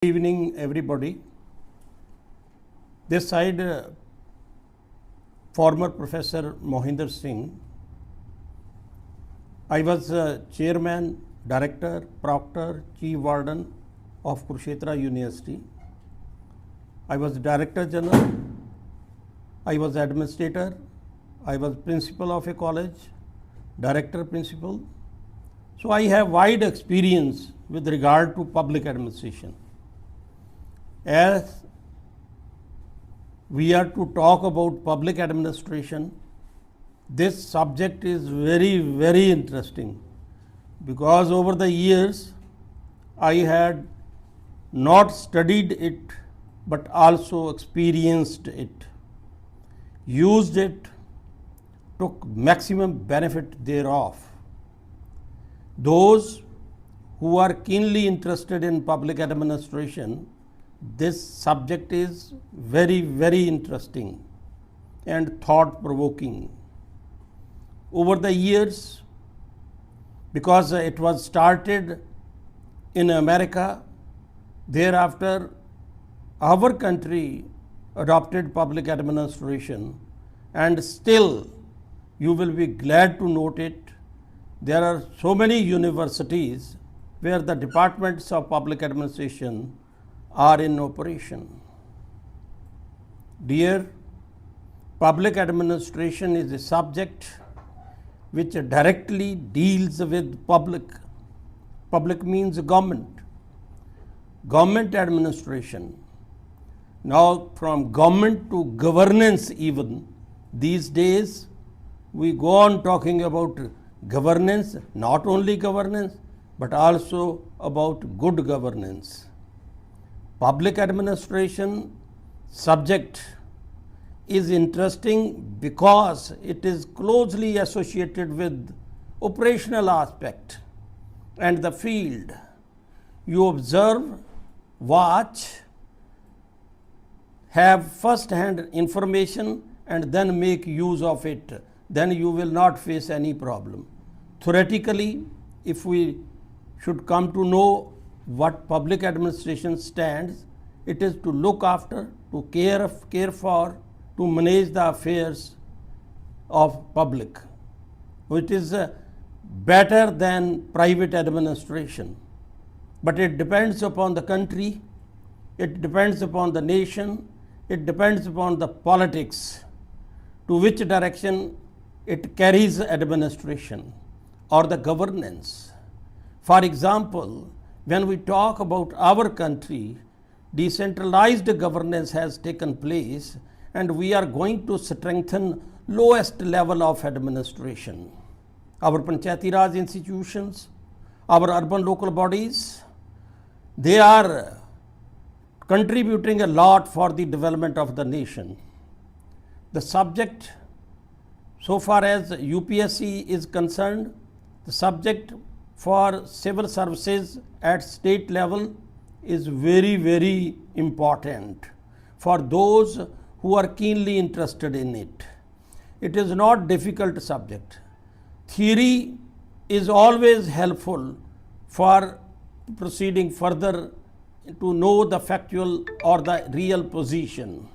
Good evening everybody. This side former Professor Mohinder Singh. I was chairman, director, proctor, chief warden of Kurukshetra University. I was director general, I was administrator, I was principal of a college, director principal. So I have wide experience with regard to public administration. As we are to talk about public administration, this subject is very interesting, because over the years I had not studied it but also experienced it, used it, took maximum benefit thereof. Those who are keenly interested in public administration, this subject is very interesting and thought-provoking. Over the years, because it was started in America, thereafter our country adopted public administration, and still you will be glad to note it, there are so many universities where the departments of public administration are in operation. Dear, public administration is a subject which directly deals with public. Public means government. Government administration. Now from government to governance even, these days we go on talking about governance, not only governance but also about good governance. Public administration subject is interesting because it is closely associated with operational aspect and the field. You observe, watch, have first-hand information and then make use of it. Then you will not face any problem. Theoretically, if we should come to know what public administration stands, it is to look after, to care for, to manage the affairs of public. It is better than private administration, but it depends upon the country, it depends upon the nation, it depends upon the politics, to which direction it carries administration or the governance. For example, when we talk about our country, decentralized governance has taken place and we are going to strengthen lowest level of administration. Our Panchayati Raj institutions, our urban local bodies, they are contributing a lot for the development of the nation. The subject, so far as UPSC is concerned, the subject for civil services at state level is very important for those who are keenly interested in it. It is not difficult subject. Theory is always helpful for proceeding further to know the factual or the real position.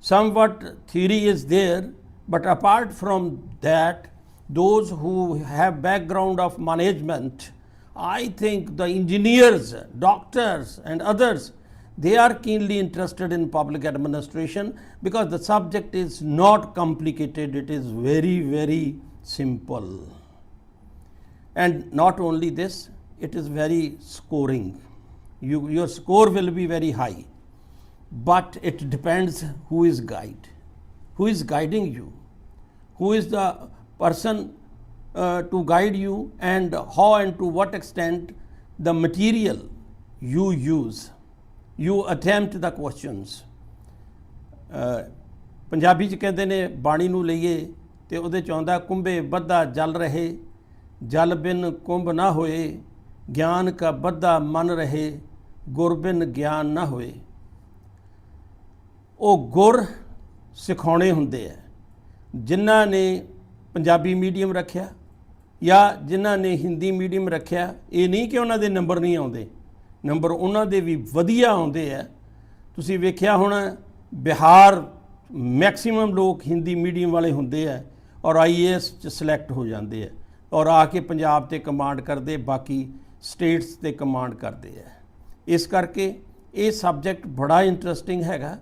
Somewhat theory is there, but apart from that, those who have background of management, I think the engineers, doctors and others, they are keenly interested in public administration because the subject is not complicated, it is very simple. And not only this, it is very scoring. Your score will be very high, but it depends who is guiding you, who is the person to guide you, and how and to what extent the material you use, you attempt the questions. Punjabi च कहते ने बाणी नूं लईए ते उहदे च आउंदा कुंभे बद्धा जल रहे, जल बिन कुंभ ना होए, ज्ञान का बद्धा मन रहे, गुर बिन ज्ञान ना होए। ਉਹ ਗੁਰ ਸਿਖਾਉਣੇ ਹੁੰਦੇ ਹੈ, ਜਿਨ੍ਹਾਂ ਨੇ ਪੰਜਾਬੀ ਮੀਡੀਅਮ ਰੱਖਿਆ ਜਾਂ ਜਿਨ੍ਹਾਂ ਨੇ ਹਿੰਦੀ ਮੀਡੀਅਮ ਰੱਖਿਆ, ਇਹ ਨਹੀਂ ਕਿ ਉਹਨਾਂ ਦੇ ਨੰਬਰ ਨਹੀਂ ਆਉਂਦੇ, ਨੰਬਰ ਉਹਨਾਂ ਦੇ ਵੀ ਵਧੀਆ ਆਉਂਦੇ ਆ। ਤੁਸੀਂ ਵੇਖਿਆ ਹੋਣਾ ਬਿਹਾਰ ਮੈਕਸਿਮਮ ਲੋਕ ਹਿੰਦੀ ਮੀਡੀਅਮ ਵਾਲੇ ਹੁੰਦੇ ਆ ਔਰ IAS 'ਚ ਸਿਲੈਕਟ ਹੋ ਜਾਂਦੇ ਆ ਔਰ ਆ ਕੇ ਪੰਜਾਬ ਤੇ ਕਮਾਂਡ ਕਰਦੇ, ਬਾਕੀ ਸਟੇਟਸ ਤੇ ਕਮਾਂਡ ਕਰਦੇ ਆ। ਇਸ ਕਰਕੇ ਇਹ ਸਬਜੈਕਟ ਬੜਾ ਇੰਟਰਸਟਿੰਗ ਹੈਗਾ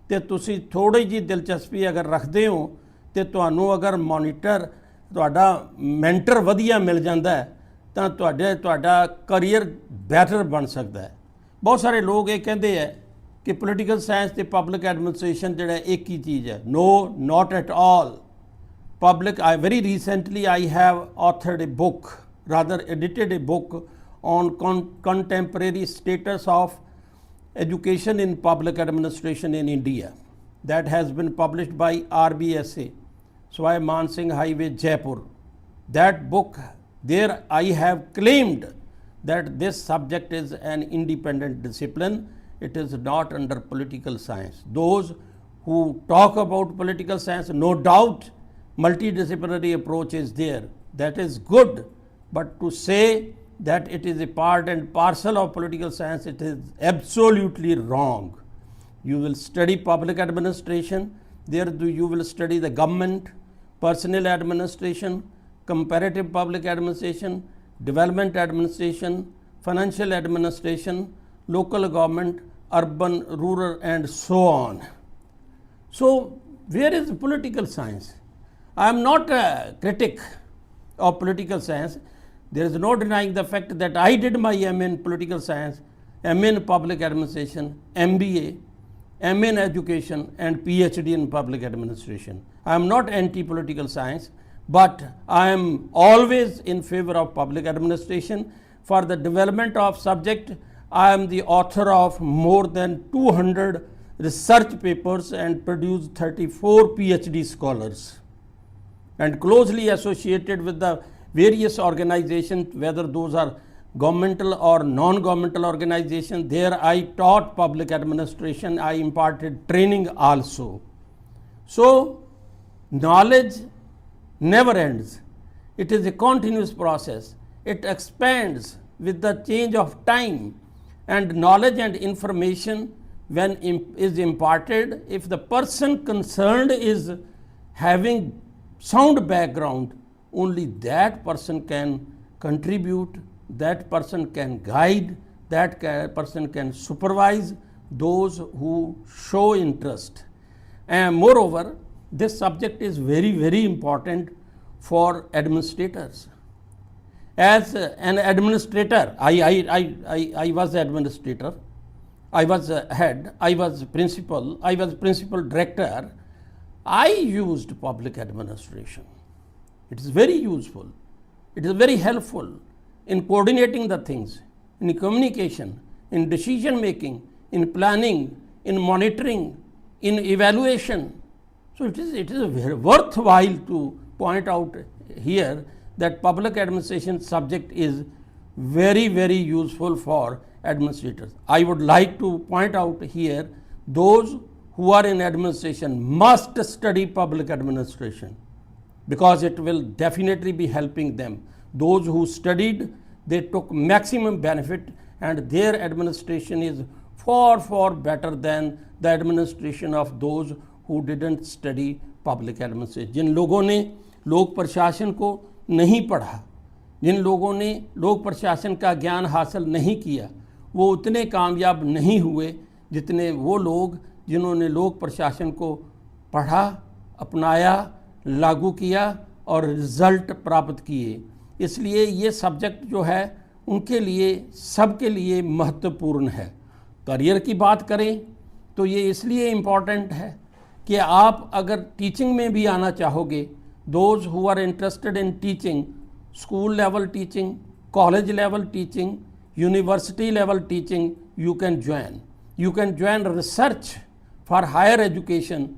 ਤੇ ਤੁਸੀਂ ਥੋੜੀ ਜਿਹੀ ਦਿਲਚਸਪੀ ਅਗਰ ਰੱਖਦੇ ਹੋ ਤੇ ਤੁਹਾਨੂੰ ਅਗਰ ਮੋਨੀਟਰ ਤੁਹਾਡਾ ਮੈਂਟਰ ਵਧੀਆ ਮਿਲ ਜਾਂਦਾ ਤਾਂ ਤੁਹਾਡਾ ਕਰੀਅਰ ਬੈਟਰ ਬਣ ਸਕਦਾ ਹੈ। ਬਹੁਤ ਸਾਰੇ ਲੋਕ ਇਹ ਕਹਿੰਦੇ ਆ ਕਿ ਪੋਲੀਟੀਕਲ ਸਾਇੰਸ ਤੇ ਪਬਲਿਕ ਐਡਮਿਨਿਸਟ੍ਰੇਸ਼ਨ ਜਿਹੜਾ ਇੱਕ ਹੀ ਚੀਜ਼ ਹੈ। No, not at all. Very recently I have authored a book, rather edited a book on contemporary status of education in public administration in India. That has been published by RBSA, Swai Man Singh Highway, Jaipur. That book, there I have claimed that this subject is an independent discipline. It is not under political science. Those who talk about political science, no doubt multidisciplinary approach is there, that is good, but to say that it is a part and parcel of political science, it is absolutely wrong. You will study public administration, there you will study the government, personnel administration, comparative public administration, development administration, financial administration, local government, urban, rural, and so on. So where is political science? I am not a critic of political science. There is no denying the fact that I did my MA in political science, MA in public administration, MBA, MA in education, and PhD in public administration. I am not anti-political science, but I am always in favor of public administration. For the development of subject, I am the author of more than 200 research papers and produced 34 PhD scholars, and closely associated with the various organizations, whether those are governmental or non-governmental organizations. There I taught public administration, I imparted training also. So knowledge never ends. It is a continuous process. It expands with the change of time, and knowledge and information when is imparted, if the person concerned is having sound background, only that person can contribute, that person can guide, that person can supervise those who show interest. And moreover, this subject is very, very important for administrators. As an administrator, I was administrator, I was head, I was principal director. I used public administration. It is very useful. It is very helpful in coordinating the things, in communication, in decision making, in planning, in monitoring, in evaluation. So it is very worthwhile to point out here that public administration subject is very, very useful for administrators. I would like to point out here, those who are in administration must study public administration, because it will definitely be helping them. Those who studied, they took maximum benefit, and their administration is far, far better than the administration of those who didn't study public administration. जिन लोगों ने लोक प्रशासन को नहीं पढ़ा, जिन लोगों ने लोक प्रशासन का ज्ञान हासिल नहीं किया, वो उतने कामयाब नहीं हुए जितने वो लोग जिन्होंने लोक प्रशासन को पढ़ा, अपनाया, लागू किया और रिज़ल्ट प्राप्त किए। इसलिए ये सब्जेक्ट जो है उनके लिए, सबके लिए महत्वपूर्ण है। करियर की बात करें तो ये इसलिए इम्पॉर्टेंट है कि आप अगर टीचिंग में भी आना चाहोगे, those who are interested in teaching, school level teaching, college level teaching, university level teaching, you can join. You can join research for higher education,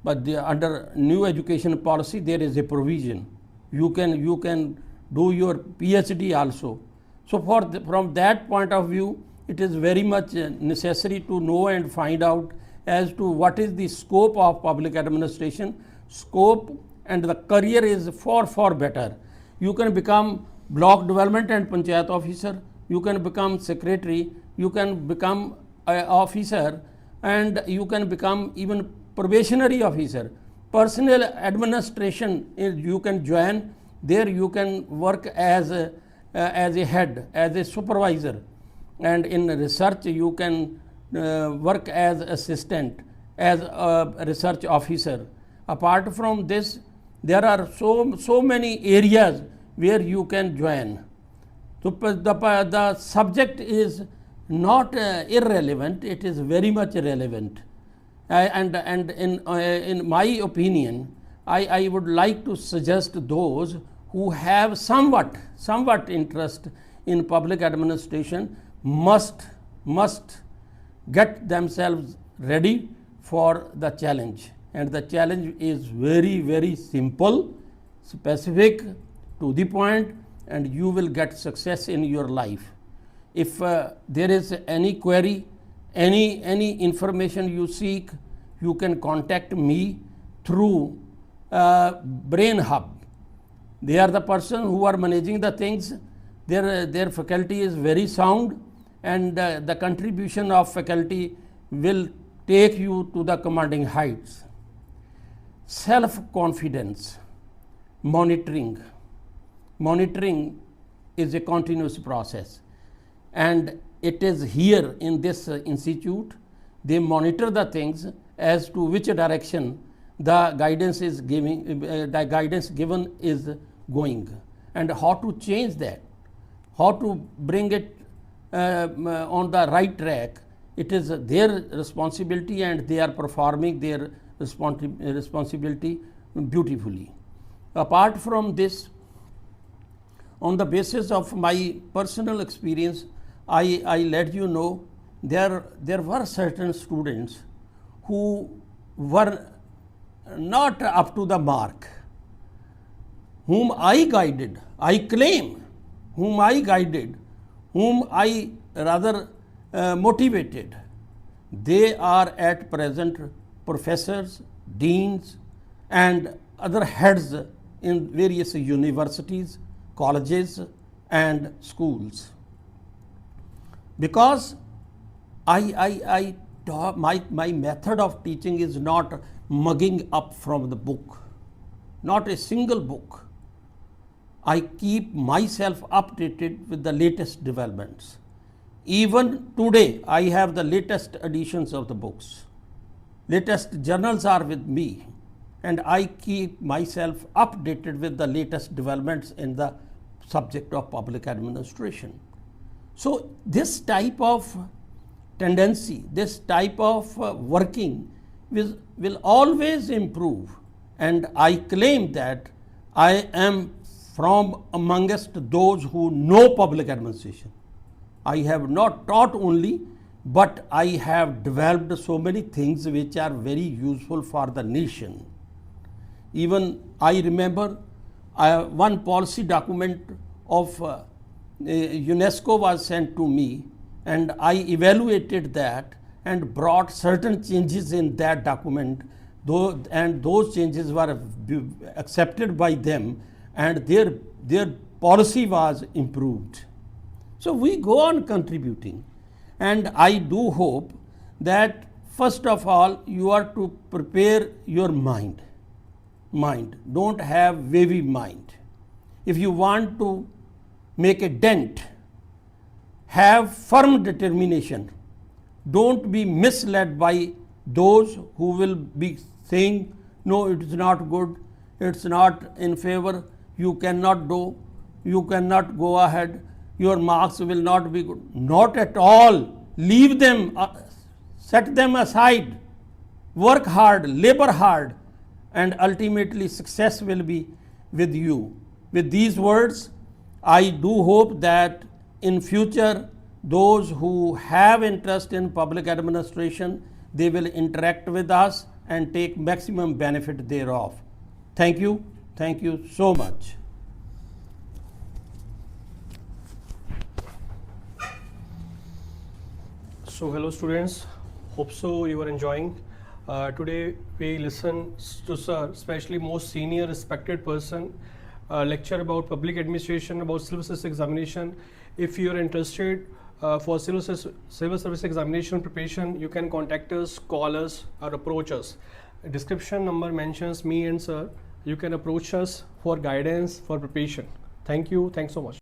but under new education policy there is a provision. You can do your PhD also. So from that point of view, it is very much necessary to know and find out as to what is the scope of public administration. Scope and the career is far, far better. You can become block development and panchayat officer, you can become secretary, you can become an officer, and you can become even probationary officer. Personnel administration you can join. There you can work as a head, as a supervisor, and in research you can work as assistant, as a research officer. Apart from this, there are so many areas where you can join. So the subject is not irrelevant, it is very much relevant. And in my opinion, I would like to suggest those who have somewhat interest in public administration must get themselves ready for the challenge. And the challenge is very simple, specific, to the point, and you will get success in your life. If there is any query, any information you seek, you can contact me through Brain Hub. They are the person who are managing the things. Their faculty is very sound, and the contribution of faculty will take you to the commanding heights. Self-confidence, monitoring is a continuous process, and it is here in this institute they monitor the things as to which direction the guidance is giving, the guidance given is going, and how to change that, how to bring it on the right track. It is their responsibility, and they are performing their responsibility beautifully. Apart from this, on the basis of my personal experience, I let you know there were certain students who were not up to the mark, whom I guided, I claim, whom I guided, whom I rather motivated. They are at present professors, deans, and other heads in various universities, colleges, and schools. Because my method of teaching is not mugging up from the book, not a single book. I keep myself updated with the latest developments. Even today, I have the latest editions of the books. Latest journals are with me, and I keep myself updated with the latest developments in the subject of public administration. So this type of tendency, this type of working will always improve, and I claim that I am from amongst those who know public administration. I have not taught only, but I have developed so many things which are very useful for the nation. Even I remember one policy document of UNESCO was sent to me, and I evaluated that and brought certain changes in that document, and those changes were accepted by them, and their policy was improved. So we go on contributing, and I do hope that first of all you are to prepare your mind. Don't have wavy mind. If you want to make a dent, have firm determination. Don't be misled by those who will be saying, no, it is not good, it's not in favor, you cannot do, you cannot go ahead, your marks will not be good. Not at all. Leave them, set them aside, work hard, labor hard, and ultimately success will be with you. With these words, I do hope that in future those who have interest in public administration, they will interact with us and take maximum benefit thereof. Thank you so much. So hello students, hope so you are enjoying. Today we listen to sir, especially most senior respected person, lecture about public administration, about civil service examination. If you are interested For civil service examination preparation, you can contact us, call us, or approach us. Description number mentions me and sir. You can approach us for guidance for preparation. Thank you. Thanks so much.